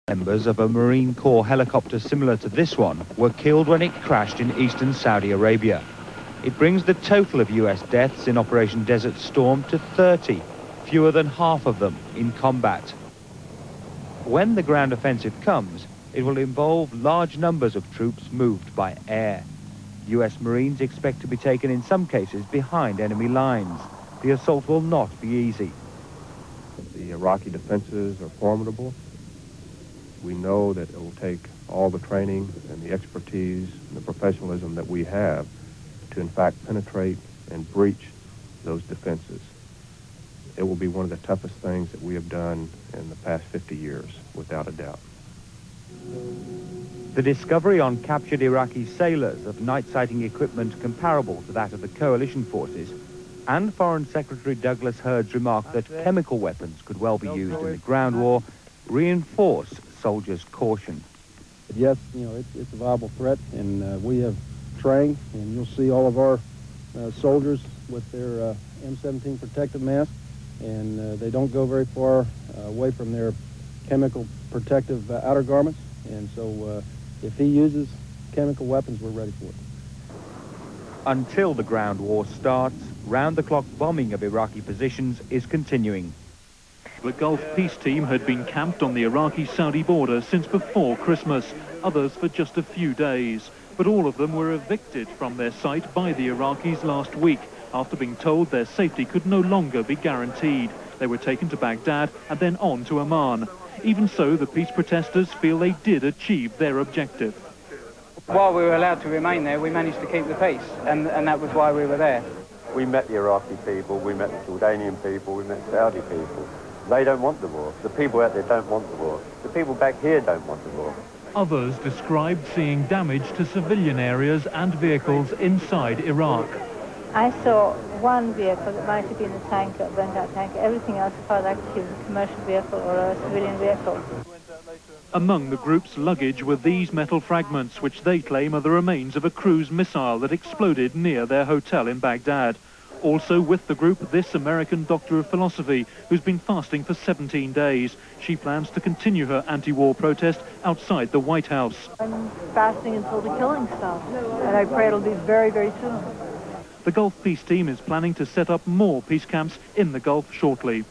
Members of a Marine Corps helicopter similar to this one were killed when it crashed in eastern Saudi Arabia. It brings the total of US deaths in Operation Desert Storm to 30, fewer than half of them in combat. When the ground offensive comes, it will involve large numbers of troops moved by air. US Marines expect to be taken in some cases behind enemy lines. The assault will not be easy. The Iraqi defenses are formidable. We know that it will take all the training and the expertise and the professionalism that we have to in fact penetrate and breach those defenses. It will be one of the toughest things that we have done in the past 50 years, without a doubt. The discovery on captured Iraqi sailors of night-sighting equipment comparable to that of the coalition forces, and Foreign Secretary Douglas Hurd's remark that chemical weapons could well be used in the ground war, reinforce soldiers' caution. Yes, it's a viable threat, and we have trained, and you'll see all of our soldiers with their M17 protective masks, and they don't go very far away from their chemical protective outer garments, and so if he uses chemical weapons, we're ready for it. Until the ground war starts, round-the-clock bombing of Iraqi positions is continuing. The Gulf Peace Team had been camped on the Iraqi-Saudi border since before Christmas, others for just a few days. But all of them were evicted from their site by the Iraqis last week after being told their safety could no longer be guaranteed. They were taken to Baghdad and then on to Amman. Even so, the peace protesters feel they did achieve their objective. While we were allowed to remain there, we managed to keep the peace, and that was why we were there. We met the Iraqi people, we met the Jordanian people, we met Saudi people. They don't want the war. The people out there don't want the war. The people back here don't want the war. Others described seeing damage to civilian areas and vehicles inside Iraq. I saw one vehicle that might have been a tanker, a burnt-out tanker. Everything else, as far as I could see, was a commercial vehicle or a civilian vehicle. Among the group's luggage were these metal fragments, which they claim are the remains of a cruise missile that exploded near their hotel in Baghdad. Also with the group, this American doctor of philosophy, who's been fasting for 17 days. She plans to continue her anti-war protest outside the White House. I'm fasting until the killing stops, and I pray it'll be very, very soon. The Gulf Peace Team is planning to set up more peace camps in the Gulf shortly.